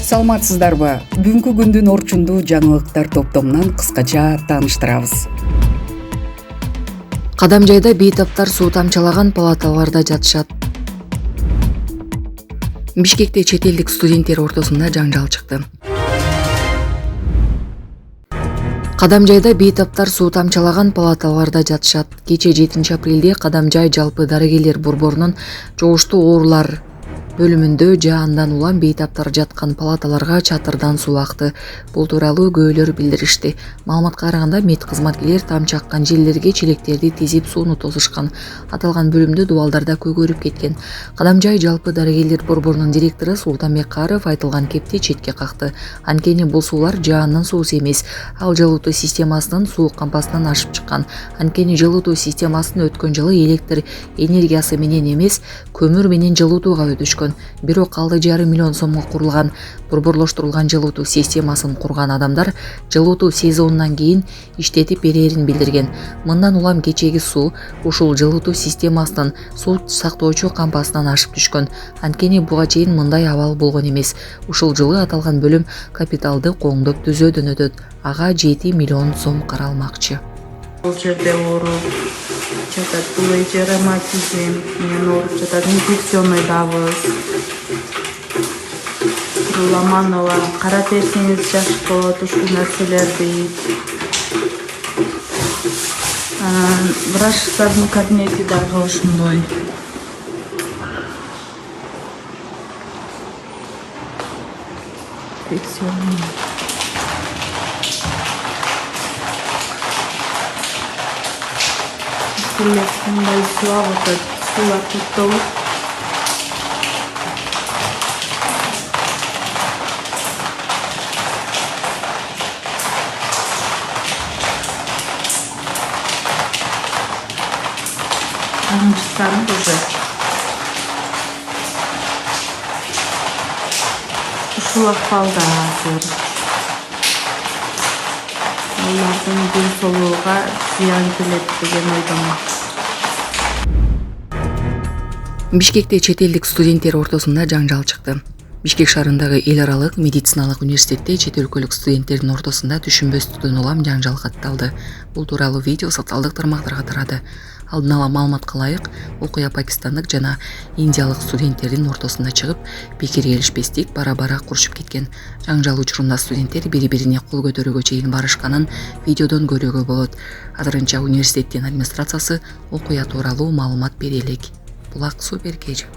Саламатсыздарбы? Бүгүнкү күндүн орчундуу жаңылыктар топтомунан кыскача тааныштырабыз. Кадамжайда бейтаптар суу тамчалаган палаталарда жатышат. Бишкекте чет элдик студенттер ортосунда жаңжал чыкты. Кадамжайда бейтаптар суу тамчалаган палаталарда жатышат. Кече 7 апрелде Кадамжай жалпы дарыгерлер борборунун чогуштуу оорулар бөлүмүндө жаандан улам бейтаптар жаткан палаталарга чатырдан суу акты. Бул тууралуу көөлөр билдиришти. Маалыматка караганда мед кызматкерлер тамчы аккан жерлерге челектерди тизип сууну тосушкан. Аталган бөлүмдө дубалдарда көгөрүп кеткен. Кадамжай жалпы дарыгерлер борборунун директору Султанбек Каров айтылган кепти четке какты. Анткени бул суулар жаанын суусу эмес, ал жылытуу системасынын суу кампасынан ашып чыккан. Анткени жылытуу системасын өткөн жылы электр энергиясы менен эмес, көмүр менен жылытууга өтүшкөн. Бирок 6,5 миллион сомго курулган борборлоштурулган жылытуу системасын курган адамдар жылытуу сезонунан кийин иштетип берерин билдирген. Мындан улам кечеги суу ушул жылытуу системасынын суу сактоочу кампасынан ашып түшкөн. Анткени буга чейин мындай абал болгон эмес. Ушул жылы аталган бөлүм капиталды коңдоп түзөөдөн өтөт. Ага 7 миллион сом каралмакчы. Бул жерде ооруп жатат, бул ревматизм менен ооруп жатат, инфекционный давыз, Ламанова, кара терсиңиз жашып болот, ушул нерселерди. Врачтардын кабинети дагы ошондой. Инфекционный. Мындай сулап атат, суулар топтолуп. Анчтарын уже. Ушул акыбалда азыр. Алардын ден соолугуна зыян келет деген ойдомун. Бишкекте чет элдик студенттер ортосунда жаңжал чыкты. Бишкек шаарындагы эл аралык медициналык университетте чет өлкөлүк студенттердин ортосунда түшүнбөстүктөн улам жаңжал катталды. Бул тууралуу видео социалдык тармактарга тарады. Алдын ала маалыматка ылайык, окуя пакистандык жана индиялык студенттердин ортосунда чыгып, пикир келишпестик бара-бара курушуп кеткен. Жаңжал учурунда студенттер бири-бирине кол көтөрүүгө чейин барышканын видеодон көрүүгө болот. Азырынча университеттин администрациясы окуя тууралуу маалымат бере элек. Булак Суперкеж.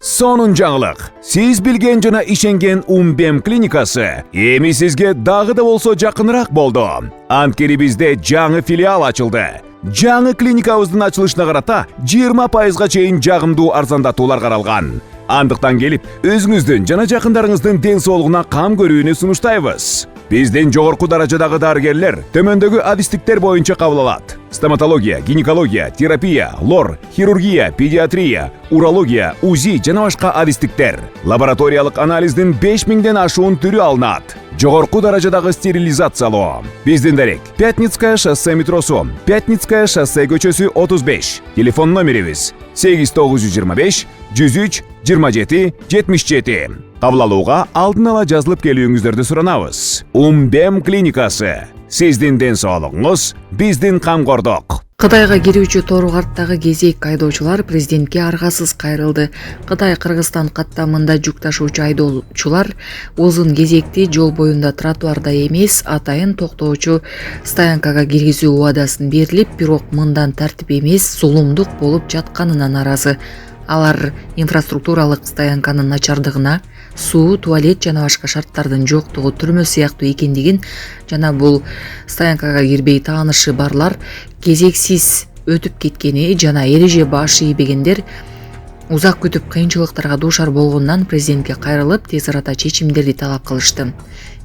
Сонун жаңылык. Сиз билген жана ишенген Умбем клиникасы эми сизге дагы да болсо жакыныраак болду. Анткени бизде жаңы филиал ачылды. Жаңы клиникабыздын ачылышына карата 20%га чейин жагымдуу арзандатуулар каралган. Андыктан келип, өзүңүздүн жана жакындарыңыздын ден соолугуна кам көрүүнү сунуштайбыз. Биздин жогорку даражадагы дарыгерлер төмөндөгү адистиктер боюнча кабыл алат. Стоматология, гинекология, терапия, лор, хирургия, педиатрия, урология, УЗИ жана башка адистиктер. Лабораториялык анализдин 5000ден ашуун түрү алынат. Жогорку даражадагы стерилизациялоо. Биздин дарек: Пятницкое шоссе метросу, Пятницкое шоссе көчөсү 35. Телефон номерибиз 8925 103 27 77. Кабыл алууга алдын ала жазылып келүүңүздөрдү суранабыз. Умбем клиникасы. Сиздин ден соолугуңуз биздин камкордук. Кытайга кирүүчү Тору-Карттагы кезек айдоочулар президентке аргасыз кайрылды. Кытай Кыргызстан каттамында жүк ташуучу айдоочулар узун кезекти жол боюнда тротуарда эмес, атайын токтоочу стоянкага киргизүү убадасын берилип, бирок мындан тартип эмес, зулумдук болуп жатканына наразы. Алар инфраструктуралык стоянканын начардыгына, суу, туалет жана башка шарттардын жоктугу түрмө сыяктуу экендигин жана бул стоянкага кирбей таанышы барлар кезексиз өтүп кеткени жана эреже баш ийбегендер узак күтүп кыйынчылыктарга дуушар болгондон президентке кайрылып, тез арада чечимдерди талап кылышты.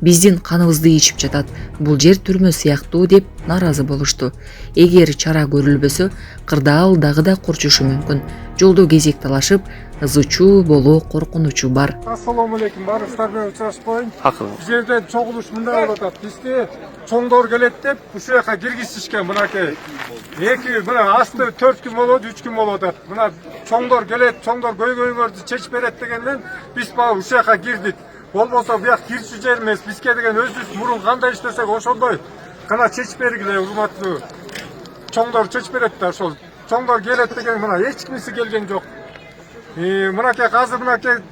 Биздин каныбызды ичип жатат, бул жер түрмө сыяктуу деп наразы болушту. Эгер чара көрүлбөсө, кырдаал дагы да курчушу мүмкүн. Жолдо кезек талашып, ызычуу болуу коркунучу бар. Ассаламу алейкум, барыңыздар менен учурашып коеюн. Бул жерден чогулуш мындай болуп атат. Бизде чоңдор келет деп ушул жака киргизишкен мынакей. Мына асты 4 күн болот, 3 күн болуп атат. Мына чоңдор келет, чоңдор көйгөйүңөрдү чечип берет дегенден биз ушул жака кирдик. Болбосо бияк кирчи жер эмес, бизге деген өзүбүз мурун кандай иштесек ошондой гана чечип бергиле, урматтуу чоңдор чечип берет да, ошол чоңдор келет деген мына эч кимиси келген жок. Мынакей азыр мынакей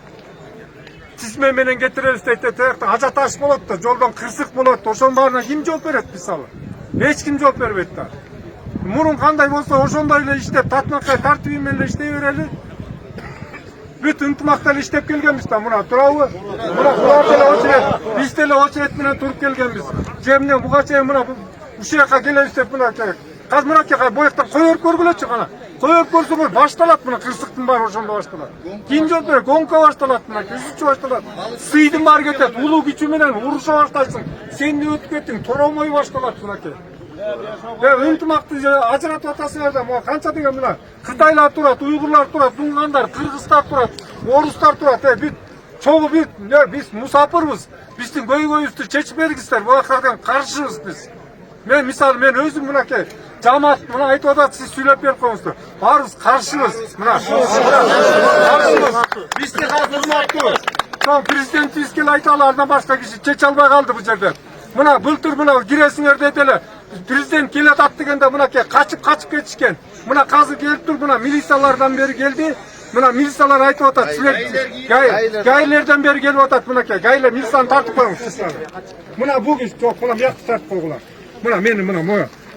тизме менен кетиребиз дейт, ажа таш болот да, жолдон кырсык болот, ошонун баарына ким жооп берет мисалы? Эч ким жооп бербейт да. Мурун кандай болсо ошондой эле иштеп, татнакай тартиби менен эле иштей берели. Бүт ынтымакта эле иштеп келгенбиз да, мына турабы? Мына булар деле очерет, биз деле очерет менен туруп келгенбиз. Жемнен буга чейин мына ушул жака келебиз деп мынакей. Казыр мынакей бояктан коюп көргүлөчү кана. Коюп көрсөңөр башталат мына кырсыктын баары ошондо башталат. Ким жооп берет? Гонка башталат мына, үзүчү башталат. Сыйдын баары кетет, улуу күчү менен уруша баштайсың. Сен не өтүп кеттиң? Торомой башталат мынакей. Ынтымакты ажыратып атасыңар да, мына канча деген мына Кытайлар турат, уйгурлар турат, дуңгандар, кыргыздар турат, орустар турат. Бүт чогуу биз мусапырбыз. Биздин көйгөйүбүздү чечип бергиздер. Буларга каршыбыз биз. Мен мисалы мен өзүм мынакей жамаат мына айтып атат, сиз сүйлөп берип коюңуздар. Баарыбыз каршыбыз. Мына каршыбыз. Бизди азыр урматтуу. Соң президентибиз келип айта алардан башка киши чече албай калды бул жерде. Мына былтыр мына киресиңер дейт эле. Президент келе атат дегенде мынакей качып кетишкен. Мына казыр келип тур, мына милициялардан бери келди. Мына милициялар айтып атат, силер гайлерден бери келип атат мынакей. Гайлер милицияны тартып коюңуз. Мына бул киши жок, мына бияқты тартып койгула. Мына мени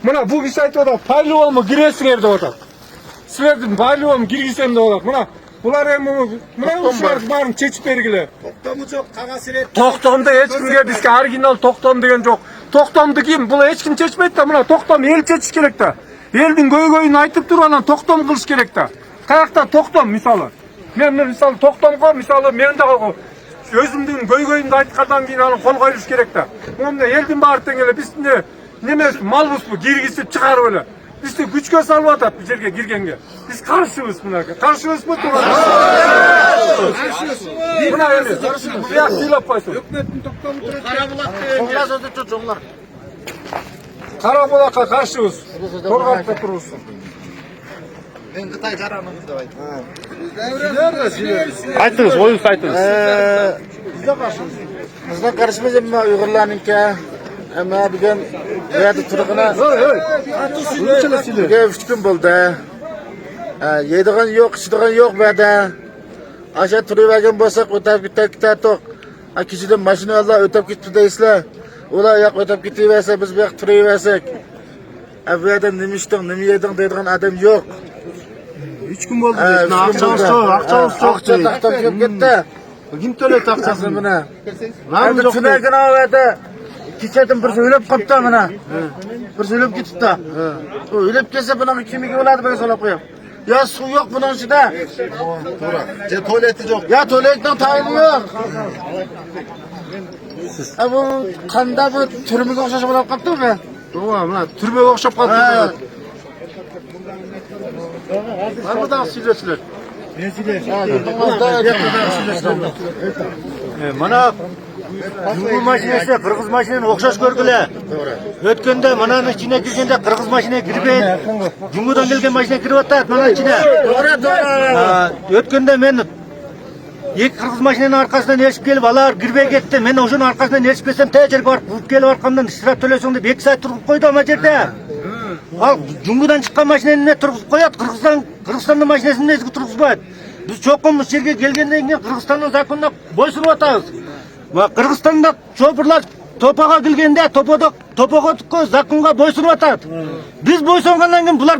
мына бул киши айтып атат, пайлуонго киресиңер деп атат. Силердин пайлуон киргизем деп атат. Мына булар эми мына ушулардын баарын чечип бергиле. Токтому жок, кагаз ирет. Токтомду эч кимге бизге оригинал токтом деген жок. Токтомду ким? Бул эч ким чечпейт да, мына токтом эл чечиш керек да. Элдин көйгөйүн айтып туруп анан токтом кылыш керек да. Каякта токтом мисалы. Мен мисалы токтомго мисалы мен дагы өзүмдүн көйгөйүмдү айткандан кийин аны кол коюш керек да. Мына элдин баары тең эле, биз немес малбызбы киргизип чыгарып эле. Бизди күчкө салып атат бул жерге киргенге. Биз каршыбыз мынага. Каршыбызбы? Мына эми бияк сүйлөп койсун. Өкмөттүн токтому турат. Карабулак сөзү жоңлар. Карабулакка каршыбыз. Торгатта турубуз. Мен Кытай жаранымыз деп айттым. Айтыңыз, оюңузду айтыңыз. Бизде каршыбыз. Бизде каршыбыз эми уйгурларныңки. Ama bugün verdi turğuna. Bugün 3 gün oldu. Yediğin yok, içtiğin yok verdi. Aşağı turuyvergen bolsak ötep gitek. Kişiden maşını Allah ötep gitti deysler. Ola yak ötep gittiverse biz bir turuyversek. Bu yerden nima içtin, nima yedin deydiğin adam yok. 3 gün oldu. Akçamız çok. Akça taktam köp gitti. Kim tölet akçasını buna? Endi tunaygın verdi. Keçedim bir söylep kapta bana. Bir söylep gitti da. Öylep kelse bunun kimigi oladu ben solap koyayım. Ya su yok bunun içinde. Doğru. Tuvaleti yok. Ya tuvaletten tayini yok. Bu kanda bu türümüge okşaşı olap kaptı mı? Doğru, buna türmege okşap kaldı. Var mı daha silesiler? Ne siler? Mana Jungu mashinasi Qirg'iz mashinani o'xshash ko'rgila. O'tganda manani ichine kirganda Qirg'iz mashinasi kirmaydi. Jungudan kelgan mashina kiryapti mana ichine. O'tganda men iki Qirg'iz mashinani orqasidan erishib kelib alar kirmay ketdi. Men o'shaning orqasidan erishib kelsam tajerga borib kelib orqamdan ishrab to'lasang deb 2 soat turib qo'ydi ama yerda. Al Jungudan chiqqan mashinani turg'izib qo'yadi. Qirg'izistonning mashinasini ezib turg'izmaydi. Biz cho'qimiz yerga kelgandan keyin Qirg'izistonning zakonuna bo'ysunib o'tamiz. Qirg'izistonda chopirlar to'paga kelganda to'paga zakonga bo'ysunib o'tadi. Biz bo'ysungandan keyin bular